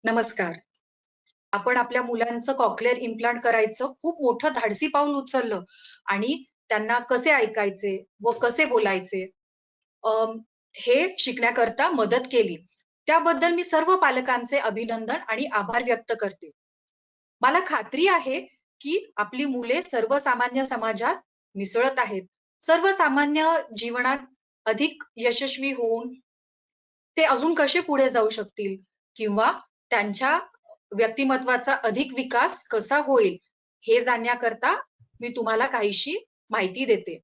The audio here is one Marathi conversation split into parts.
नमस्कार. आपण आपल्या मुलांचं कॉक्लिअर इम्प्लांट करायचं खूप मोठं धाडसी पाऊल उचललं आणि त्यांना कसे ऐकायचे व कसे बोलायचे अं, हे शिकण्याकरता मदत केली. त्याबद्दल मी सर्व पालकांचे अभिनंदन आणि आभार व्यक्त करते. मला खात्री आहे, की आपली मुले सर्वसामान्य समाजात मिसळत आहेत. सर्वसामान्य जीवनात अधिक यशस्वी होऊन ते अजून कसे पुढे जाऊ शकतील किंवा त्यांच्या व्यक्तिमत्त्वाचा अधिक विकास कसा होईल, हे जाणण्याकरता मी तुम्हाला काहीशी माहिती देते.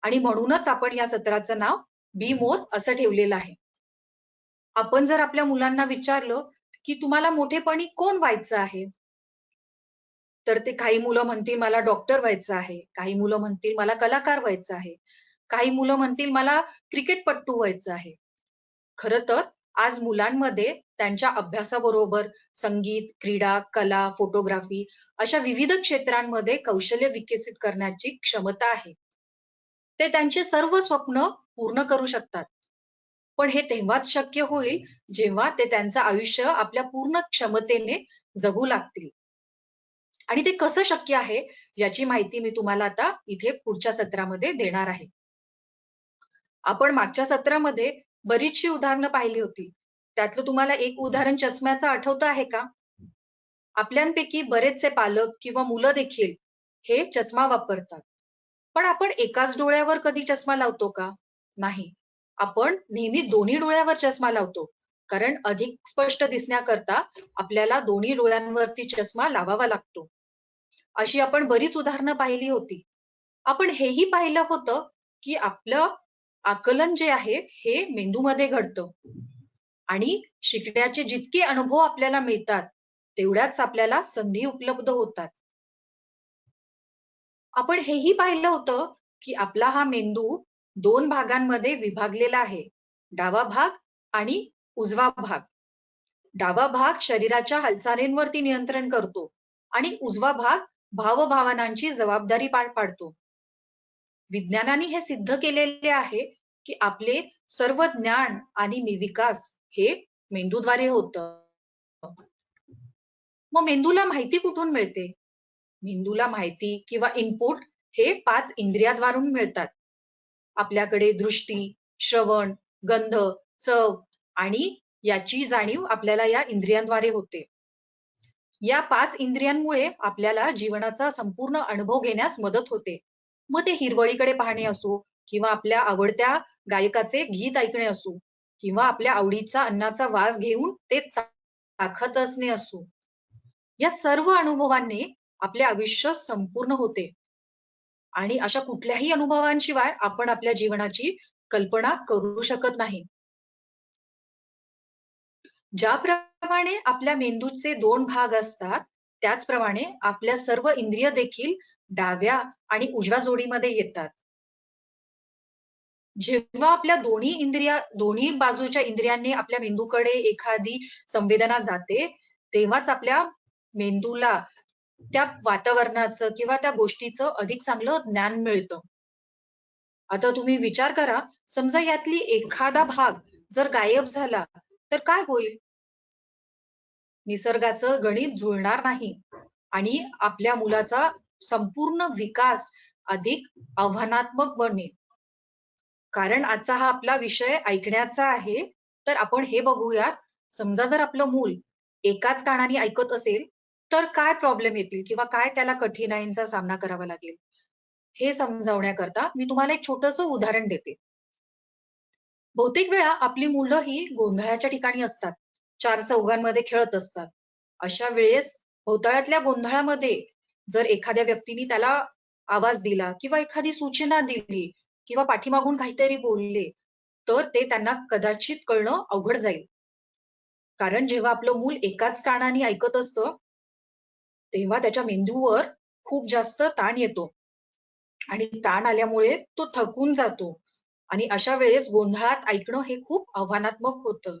आणि म्हणूनच आपण या सत्राचं नाव बी मोर असं ठेवलेलं आहे. आपण जर आपल्या मुलांना विचारलं, की तुम्हाला मोठेपणी कोण व्हायचं आहे? तर ते काही मुलं म्हणतील मला डॉक्टर व्हायचं आहे, काही मुलं म्हणतील मला कलाकार व्हायचं आहे, काही मुलं म्हणतील मला क्रिकेटपट्टू व्हायचं आहे. खरं तर आज मुलांमध्ये त्यांच्या अभ्यासाबरोबर संगीत, क्रीडा, कला, फोटोग्राफी अशा विविध क्षेत्रांमध्ये कौशल्य विकसित करण्याची क्षमता आहे. ते त्यांचे सर्व स्वप्न पूर्ण करू शकतात. पण हे तेव्हाच शक्य होईल, जेव्हा ते त्यांचं आयुष्य आपल्या पूर्ण क्षमतेने जगू लागतील. आणि ते कसं शक्य आहे, याची माहिती मी तुम्हाला आता इथे पुढच्या सत्रामध्ये देणार आहे. आपण मागच्या सत्रामध्ये बरीचशी उदाहरणं पाहिली होती. त्यातलं तुम्हाला एक उदाहरण चष्म्याचं आठवतं आहे का? आपल्यांपैकी बरेचसे पालक किंवा मुलं देखील हे चष्मा वापरतात. पण आपण एकाच डोळ्यावर कधी चष्मा लावतो का? नाही. आपण नेहमी दोन्ही डोळ्यावर चष्मा लावतो. कारण अधिक स्पष्ट दिसण्याकरता आपल्याला दोन्ही डोळ्यांवरती चष्मा लावावा लागतो. अशी आपण बरीच उदाहरणं पाहिली होती. आपण हेही पाहिलं होतं, की आपलं आकलन जे आहे, हे मेंदूमध्ये घडतं आणि शिकण्याचे जितके अनुभव आपल्याला मिळतात, तेवढ्याच आपल्याला संधी उपलब्ध होतात. आपण हेही पाहिलं होतं, की आपला हा मेंदू 2 भागांमध्ये विभागलेला आहे. डावा भाग आणि उजवा भाग. डावा भाग शरीराच्या हालचालींवरती नियंत्रण करतो आणि उजवा भाग भावभावनांची जबाबदारी पार पाडतो. विज्ञानाने हे सिद्ध केलेले आहे, की आपले सर्व ज्ञान आणि विकास हे मेंदूद्वारे होतं. मग मेंदूला माहिती कुठून मिळते? मेंदूला माहिती किंवा इनपुट हे 5 इंद्रियाद्वारून मिळतात. आपल्याकडे दृष्टी, श्रवण, गंध, चव आणि याची जाणीव आपल्याला या इंद्रियांद्वारे होते. या 5 इंद्रियांमुळे आपल्याला जीवनाचा संपूर्ण अनुभव घेण्यास मदत होते. मग ते हिरवळीकडे पाहणे असो किंवा आपल्या आवडत्या गायकाचे गीत ऐकणे असो किंवा आपल्या आवडीचा अन्नाचा वास घेऊन ते चाखत असणे असो. या सर्व अनुभवांनी आपले आयुष्य संपूर्ण होते आणि अशा कुठल्याही अनुभवांशिवाय आपण आपल्या जीवनाची कल्पना करू शकत नाही. ज्याप्रमाणे आपल्या मेंदूचे 2 भाग असतात, त्याचप्रमाणे आपल्या सर्व इंद्रिय देखील डाव्या आणि उजव्या जोडीमध्ये येतात. जेव्हा आपल्या दोन्ही बाजूच्या इंद्रियांनी आपल्या मेंदूकडे एखादी संवेदना जाते, तेव्हाच आपल्या मेंदूला त्या वातावरणाचं किंवा त्या गोष्टीचं अधिक चांगलं ज्ञान मिळतं. आता तुम्ही विचार करा, समजा यातली एखादा भाग जर गायब झाला, तर काय होईल? निसर्गाचं गणित जुळणार नाही आणि आपल्या मुलाचा संपूर्ण विकास अधिक आव्हानात्मक बनेल. कारण आजचा हा आपला विषय ऐकण्याचा आहे, तर आपण हे बघूयात. समजा जर आपलं मूल एकाच कानाने ऐकत असेल, तर काय प्रॉब्लेम येतील किंवा काय त्याला कठीणाईंचा सामना करावा लागेल, हे समजावण्याकरता मी तुम्हाला एक छोटंसं उदाहरण देते. बहुतेक वेळा आपली मुलं ही गोंधळाच्या ठिकाणी असतात. चार-चौघांमध्ये खेळत असतात. अशा वेळेस भोवताळातल्या गोंधळामध्ये जर एखाद्या व्यक्तीने त्याला आवाज दिला किंवा एखादी सूचना दिली किंवा पाठीमागून काहीतरी बोलले, तर ते त्यांना कदाचित कळणं अवघड जाईल. कारण जेव्हा आपलं मूल एकाच कानाने ऐकत असतं, तेव्हा त्याच्या मेंदूवर खूप जास्त ताण येतो आणि ताण आल्यामुळे तो थकून जातो आणि अशा वेळेस गोंधळात ऐकणं हे खूप आव्हानात्मक होतं.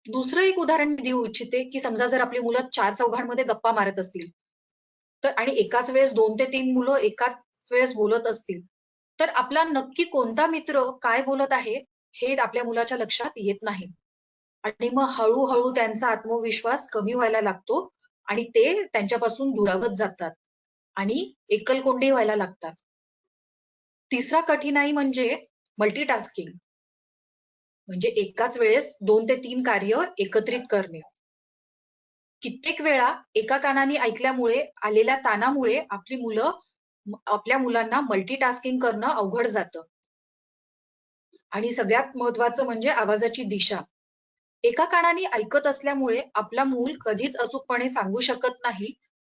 दुसरं एक उदाहरण मी देऊ इच्छिते, की समजा जर आपली मुलं चार-चौघांमध्ये गप्पा मारत असतील, तर आणि एकाच वेळेस 2 ते 3 मुलं एकाच वेळेस बोलत असतील, तर आपला नक्की कोणता मित्र काय बोलत आहे, हे आपल्या मुलाच्या लक्षात येत नाही. आणि मग हळूहळू त्यांचा आत्मविश्वास कमी व्हायला लागतो आणि ते त्यांच्यापासून दुरावत जातात आणि एकलकोंडी व्हायला लागतात. तिसरा कठीणाई म्हणजे मल्टीटास्किंग, म्हणजे एकाच वेळेस 2 ते 3 कार्य एकत्रित करणे. कित्येक वेळा एका कानाने ऐकल्यामुळे आलेल्या ताणामुळे आपल्या मुलांना मल्टीटास्किंग करणं अवघड जातं. आणि सगळ्यात महत्त्वाचं म्हणजे आवाजाची दिशा. एका कानाने ऐकत असल्यामुळे आपला मूल कधीच अचूकपणे सांगू शकत नाही,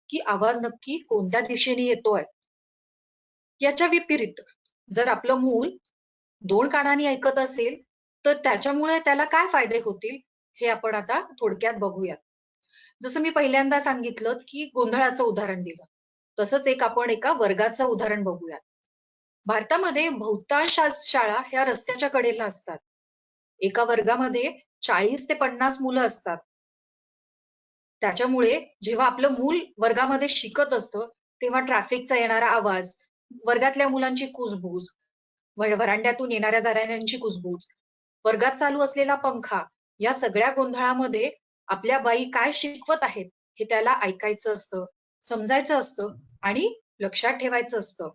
की आवाज नक्की कोणत्या दिशेने येतोय. याच्या विपरीत जर आपलं मूल 2 कानांनी ऐकत असेल, तर त्याच्यामुळे त्याला काय फायदे होतील, हे आपण आता थोडक्यात बघूयात. जसं मी पहिल्यांदा सांगितलं, की गोंधळाचं उदाहरण दिलं. तसंच आपण एका वर्गाचं उदाहरण बघूयात. भारतामध्ये बहुतांश शाळा ह्या रस्त्याच्या कडेला असतात. एका वर्गामध्ये 40 ते 50 मुलं असतात. त्याच्यामुळे जेव्हा आपलं मूल वर्गामध्ये शिकत असतं, तेव्हा ट्रॅफिकचा येणारा आवाज, वर्गातल्या मुलांची कुजबूज, व्हरांड्यातून येणाऱ्या-जाणाऱ्यांची कुजबूज, वर्गात चालू असलेला पंखा, या सगळ्या गोंधळामध्ये आपल्या बाई काय शिकवत आहेत, हे त्याला ऐकायचं असतं, समजायचं असतं आणि लक्षात ठेवायचं असतं.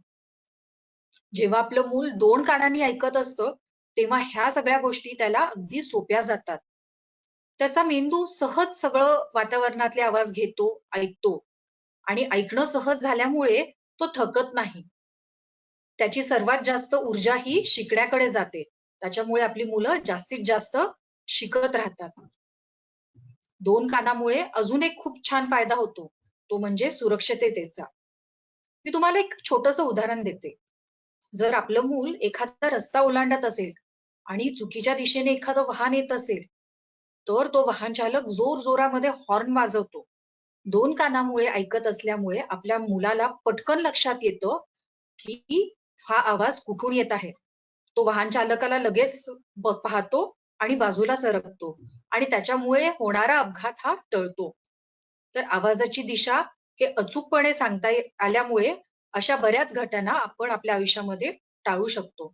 जेव्हा आपलं मूल 2 कानांनी ऐकत असतं, तेव्हा ह्या सगळ्या गोष्टी त्याला अगदी सोप्या जातात. त्याचा मेंदू सहज सगळं वातावरणातले आवाज घेतो, ऐकतो आणि ऐकणं सहज झाल्यामुळे तो थकत नाही. त्याची सर्वात जास्त ऊर्जा ही शिकण्याकडे जाते. त्याच्यामुळे आपली मुलं जास्तीत जास्त शिकत राहतात. 2 कानामुळे अजून एक खूप छान फायदा होतो. तो म्हणजे सुरक्षिततेचा. मी तुम्हाला एक छोटंसं उदाहरण देते. जर आपलं मूल एखादा रस्ता ओलांडत असेल आणि चुकीच्या दिशेने एखादं वाहन येत असेल, तर तो वाहन चालक जोरजोरामध्ये हॉर्न वाजवतो. 2 कानामुळे ऐकत असल्यामुळे आपल्या मुलाला पटकन लक्षात येतं, की हा आवाज कुठून येत आहे. तो वाहन चालकाला लगेच पाहतो आणि बाजूला सरकतो आणि त्याच्यामुळे होणारा अपघात हा टळतो. तर आवाजाची दिशा हे अचूकपणे आल्यामुळे अशा बऱ्याच घटना आपण आपल्या आयुष्यामध्ये टाळू शकतो.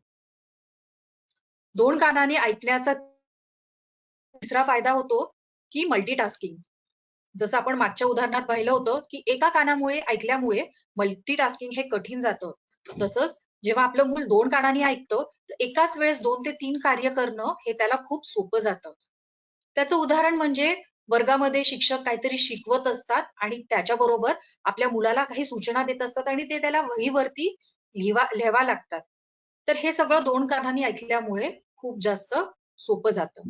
2 कानाने ऐकण्याचा तिसरा फायदा होतो, की मल्टीटास्किंग. जसं आपण मागच्या उदाहरणात पाहिलं होतं, की एका कानामुळे ऐकल्यामुळे मल्टीटास्किंग हे कठीण जातं. तसंच जेव्हा आपलं मूल 2 कानांनी ऐकतं, तर एकाच वेळेस 2 ते 3 कार्य करणं हे त्याला खूप सोपं जातं. त्याचं उदाहरण म्हणजे वर्गामध्ये शिक्षक काहीतरी शिकवत असतात आणि त्याच्याबरोबर आपल्या मुलाला काही सूचना देत असतात आणि ते त्याला वहीवरती लिहावा लागतात. तर हे सगळं 2 कानांनी ऐकल्यामुळे खूप जास्त सोपं जातं.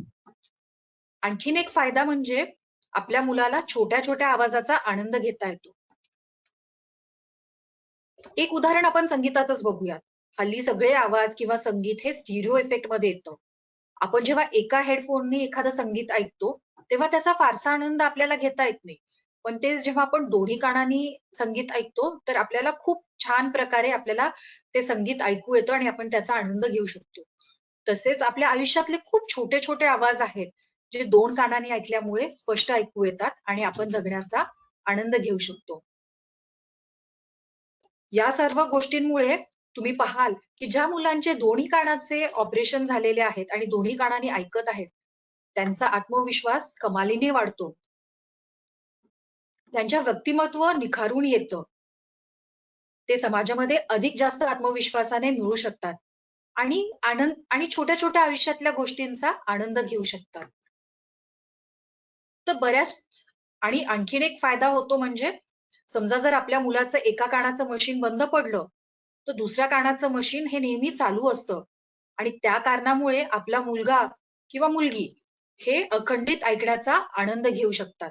आणखीन एक फायदा म्हणजे आपल्या मुलाला छोट्या-छोट्या आवाजाचा आनंद घेता येतो. एक उदाहरण आपण संगीताचंच बघूयात. हल्ली सगळे आवाज किंवा संगीत हे स्टिरिओ इफेक्टमध्ये येतं. आपण जेव्हा एका हेडफोननी एखादं संगीत ऐकतो, तेव्हा त्याचा फारसा आनंद आपल्याला घेता येत नाही. पण तेच जेव्हा आपण दोन्ही कानांनी संगीत ऐकतो, तर आपल्याला खूप छान प्रकारे आपल्याला ते संगीत ऐकू येतं आणि आपण त्याचा आनंद घेऊ शकतो. तसेच आपल्या आयुष्यातले खूप छोटे-छोटे आवाज आहेत, जे 2 कानांनी ऐकल्यामुळे स्पष्ट ऐकू येतात आणि आपण जगण्याचा आनंद घेऊ शकतो. या सर्व गोष्टींमुळे तुम्ही पाहाल, की ज्या मुलांचे दोन्ही कानाचे ऑपरेशन झालेले आहेत आणि दोन्ही कानांनी ऐकत आहेत, त्यांचा आत्मविश्वास कमालीने वाढतो. त्यांच्या व्यक्तिमत्व निखारून येतं. ते समाजामध्ये अधिक जास्त आत्मविश्वासाने मिळू शकतात आणि छोट्या-छोट्या आयुष्यातल्या गोष्टींचा आनंद घेऊ शकतात. तर आणखीन एक फायदा होतो म्हणजे समजा जर आपल्या मुलाचं एका कानाचं मशीन बंद पडलं, तर दुसऱ्या कानाचं मशीन हे नेहमी चालू असतं आणि त्या कारणामुळे आपला मुलगा किंवा मुलगी हे अखंडित ऐकण्याचा आनंद घेऊ शकतात.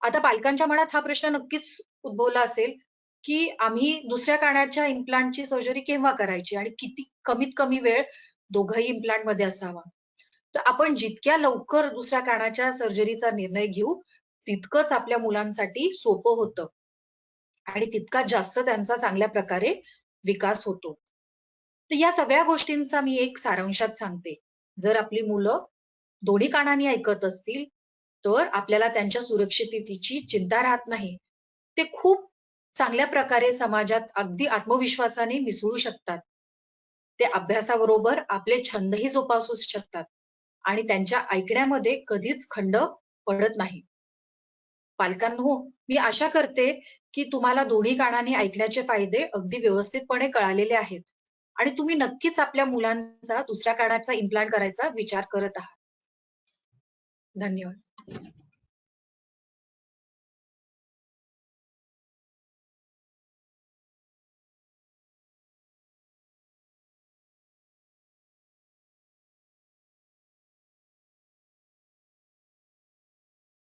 आता पालकांच्या मनात हा प्रश्न नक्कीच उद्भवला असेल, की आम्ही दुसऱ्या कानाच्या इम्प्लांटची सर्जरी केव्हा करायची आणि किती कमीत कमी वेळ दोघंही इम्प्लांटमध्ये असावा. तर आपण जितक्या लवकर दुसऱ्या कानाच्या सर्जरीचा निर्णय घेऊ, तितकंच आपल्या मुलांसाठी सोपं होतं आणि तितकाच जास्त त्यांचा चांगल्या प्रकारे विकास होतो. तर या सगळ्या गोष्टींचा मी एक सारांशात सांगते. जर आपली मुलं दोन्ही कानांनी ऐकत असतील, तर आपल्याला त्यांच्या सुरक्षिततेची चिंता राहत नाही. ते खूप चांगल्या प्रकारे समाजात अगदी आत्मविश्वासाने मिसळू शकतात. ते अभ्यासाबरोबर आपले छंदही जोपासू शकतात आणि त्यांच्या ऐकण्यामध्ये कधीच खंड पडत नाही. पालकांनो, मी आशा करते, की तुम्हाला दोन्ही कानांनी ऐकण्याचे फायदे अगदी व्यवस्थितपणे कळालेले आहेत आणि तुम्ही नक्कीच आपल्या मुलांचा दुसऱ्या कानाचा इम्प्लांट करायचा विचार करत आहात. धन्यवाद.